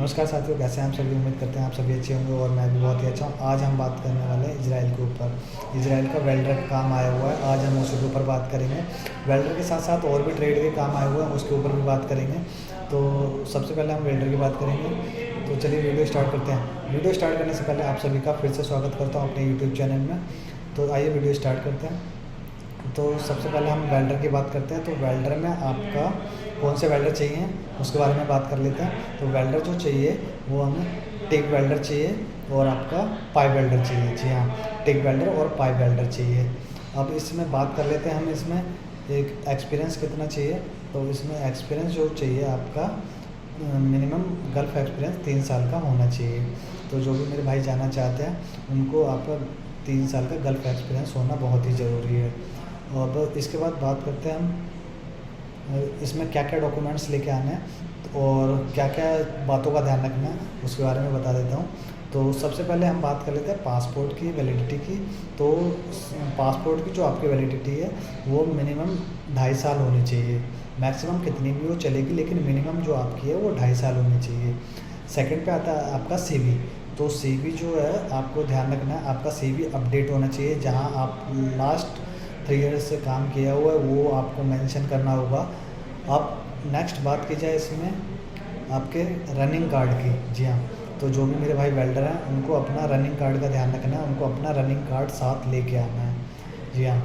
नमस्कार साथियों, कैसे हैं आप सभी। उम्मीद करते हैं आप सभी अच्छे होंगे और मैं भी बहुत ही अच्छा हूँ। आज हम बात करने वाले हैं इजराइल के ऊपर। इजराइल का वेल्डर का काम आया हुआ है, आज हम उसी के ऊपर बात करेंगे। वेल्डर के साथ साथ और भी ट्रेड के काम आए हुए हैं, उसके ऊपर भी बात करेंगे। तो सबसे पहले हम वेल्डर की बात करेंगे। तो चलिए वीडियो स्टार्ट करते हैं। वीडियो स्टार्ट करने से पहले आप सभी का फिर से स्वागत करता हूँ अपने यूट्यूब चैनल में। तो आइए वीडियो स्टार्ट करते हैं। तो सबसे पहले हम वेल्डर की बात करते हैं। तो वेल्डर में आपका कौन से वेल्डर चाहिए उसके बारे में बात कर लेते हैं। तो वेल्डर जो चाहिए वो हमें टिक वेल्डर चाहिए और आपका पाइप वेल्डर चाहिए। जी हाँ, टिक वेल्डर और पाइप वेल्डर चाहिए। अब इसमें बात कर लेते हैं हम इसमें एक एक्सपीरियंस कितना चाहिए। तो इसमें एक्सपीरियंस जो चाहिए आपका मिनिमम गल्फ एक्सपीरियंस 3 साल का होना चाहिए। तो जो भी मेरे भाई जाना चाहते हैं उनको आपका 3 साल का गल्फ एक्सपीरियंस होना बहुत ही ज़रूरी है। और इसके बाद बात करते हैं हम इसमें क्या क्या डॉक्यूमेंट्स लेके आने हैं और क्या क्या बातों का ध्यान रखना है उसके बारे में बता देता हूँ। तो सबसे पहले हम बात कर लेते हैं पासपोर्ट की वैलिडिटी की। तो पासपोर्ट की जो आपकी वैलिडिटी है वो मिनिमम 2.5 साल होनी चाहिए। मैक्सिमम कितनी भी हो चलेगी, लेकिन मिनिमम जो आपकी है वो 2.5 साल होनी चाहिए। सेकंड पे आता है आपका सीवी। तो सीवी जो है आपको ध्यान रखना है, आपका सीवी अपडेट होना चाहिए। जहाँ आप लास्ट 3 ईयर्स से काम किया हुआ है वो आपको मेंशन करना होगा। अब नेक्स्ट बात की जाए इसमें आपके रनिंग कार्ड की। जी हाँ, तो जो भी मेरे भाई वेल्डर हैं उनको अपना रनिंग कार्ड का ध्यान रखना है, उनको अपना रनिंग कार्ड साथ लेके आना है। जी हाँ।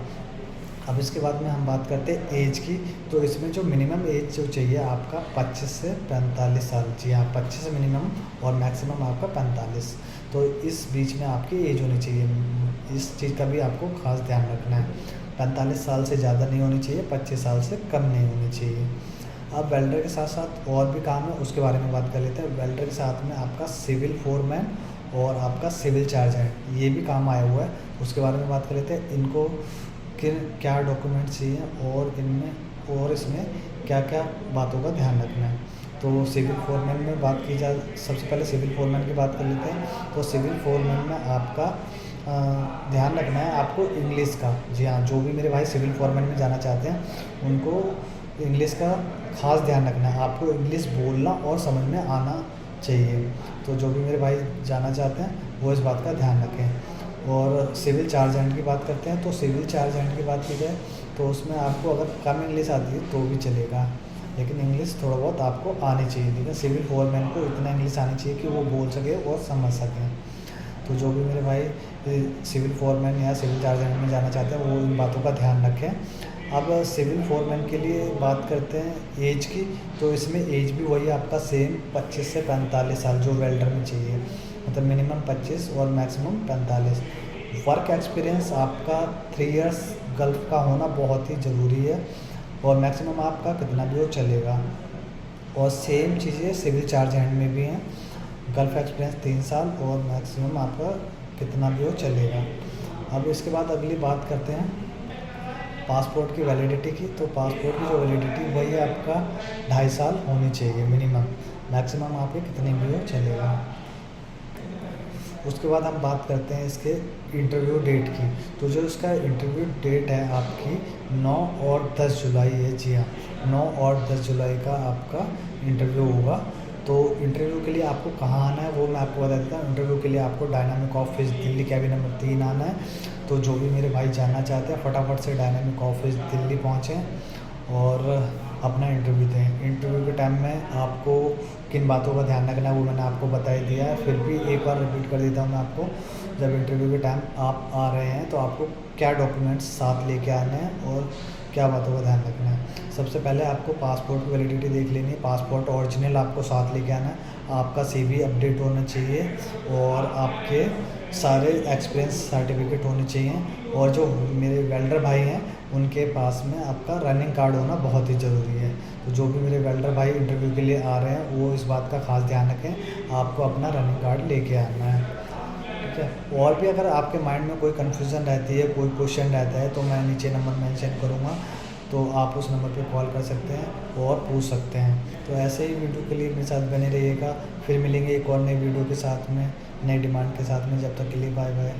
अब इसके बाद में हम बात करते हैं एज की। तो इसमें जो मिनिमम एज जो चाहिए आपका 25 से 45 साल। जी हाँ, 25 मिनिमम और मैक्सिमम आपका 45। तो इस बीच में आपकी एज होनी चाहिए। इस चीज़ का भी आपको खास ध्यान रखना है। 45 साल से ज़्यादा नहीं होनी चाहिए, 25 साल से कम नहीं होनी चाहिए। अब वेल्डर के साथ साथ और भी काम है, उसके बारे में बात कर लेते हैं। वेल्डर के साथ में आपका सिविल फोरमैन और आपका सिविल चार्जेंट ये भी काम आया हुआ है, उसके बारे में बात कर लेते हैं। इनको किन क्या डॉक्यूमेंट्स चाहिए और इनमें और इसमें क्या क्या बातों का ध्यान रखना है। तो सिविल फोरमैन में बात की जाए, सबसे पहले सिविल फोरमैन की बात कर लेते हैं। तो सिविल फोरमैन में आपका ध्यान रखना है आपको इंग्लिश का। जी हाँ, जो भी मेरे भाई सिविल फॉर्मेट में जाना चाहते हैं उनको इंग्लिश का खास ध्यान रखना है। आपको इंग्लिश बोलना और समझ में आना चाहिए। तो जो भी मेरे भाई जाना चाहते हैं वो इस बात का ध्यान रखें। और सिविल चार्जेंट की बात करते हैं। तो सिविल चार्जेंट की बात की जाए तो उसमें आपको अगर कम इंग्लिश आती है तो भी चलेगा, लेकिन इंग्लिश थोड़ा बहुत आपको आनी चाहिए। लेकिन सिविल फोरमैन को इतना इंग्लिश आनी चाहिए कि वो बोल सके और समझ सकें। तो जो भी मेरे भाई सिविल फोरमैन या सिविल चार्जेंट में जाना चाहते हैं वो इन बातों का ध्यान रखें। अब सिविल फोरमैन के लिए बात करते हैं एज की। तो इसमें एज भी वही आपका सेम 25 से 45 साल जो वेल्डर में चाहिए, मतलब मिनिमम 25 और मैक्सिमम 45। वर्क एक्सपीरियंस आपका 3 इयर्स गल्फ का होना बहुत ही ज़रूरी है और मैक्सिमम आपका कितना भी हो चलेगा। और सेम चीज़ें सिविल चार्जेंट में भी हैं, गल्फ एक्सपीरियंस 3 साल और मैक्सिमम आपका कितना भी हो चलेगा। अब इसके बाद अगली बात करते हैं पासपोर्ट की वैलिडिटी की। तो पासपोर्ट की जो वैलिडिटी वही आपका 2.5 साल होनी चाहिए मिनिमम, मैक्सिमम आपके कितने भी हो चलेगा। उसके बाद हम बात करते हैं इसके इंटरव्यू डेट की। तो जो इसका इंटरव्यू डेट है आपकी 9 और 10 जुलाई है। जी हाँ, 9 और 10 जुलाई का आपका इंटरव्यू होगा। तो इंटरव्यू के लिए आपको कहाँ आना है वो मैं आपको बता देता हूँ। इंटरव्यू के लिए आपको dynamic office Delhi cabin number 3 आना है। तो जो भी मेरे भाई जाना चाहते हैं फटाफट से डायनामिक ऑफिस दिल्ली पहुँचें और अपना इंटरव्यू दें। इंटरव्यू के टाइम में आपको किन बातों का ध्यान रखना है वो मैंने आपको बता ही दिया है, फिर भी एक बार रिपीट कर देता हूँ मैं आपको। जब इंटरव्यू के टाइम आप आ रहे हैं तो आपको क्या डॉक्यूमेंट्स साथ लेके आने हैं और क्या बातों का ध्यान रखना है। सबसे पहले आपको पासपोर्ट की वैलिडिटी देख लेनी है। पासपोर्ट ओरिजिनल आपको साथ लेके आना है। आपका सीवी अपडेट होना चाहिए और आपके सारे एक्सपीरियंस सर्टिफिकेट होने चाहिए। और जो मेरे वेल्डर भाई हैं उनके पास में आपका रनिंग कार्ड होना बहुत ही ज़रूरी है। तो जो भी मेरे वेल्डर भाई इंटरव्यू के लिए आ रहे हैं वो इस बात का खास ध्यान रखें, आपको अपना रनिंग कार्ड लेके आना है। ठीक है। और भी अगर आपके माइंड में कोई कन्फ्यूज़न रहती है, कोई क्वेश्चन रहता है तो मैं नीचे नंबर मेंशन करूँगा, तो आप उस नंबर पे कॉल कर सकते हैं और पूछ सकते हैं। तो ऐसे ही वीडियो के लिए मेरे साथ बने रहिएगा। फिर मिलेंगे एक और नई वीडियो के साथ में, नई डिमांड के साथ में। जब तक के लिए बाय बाय।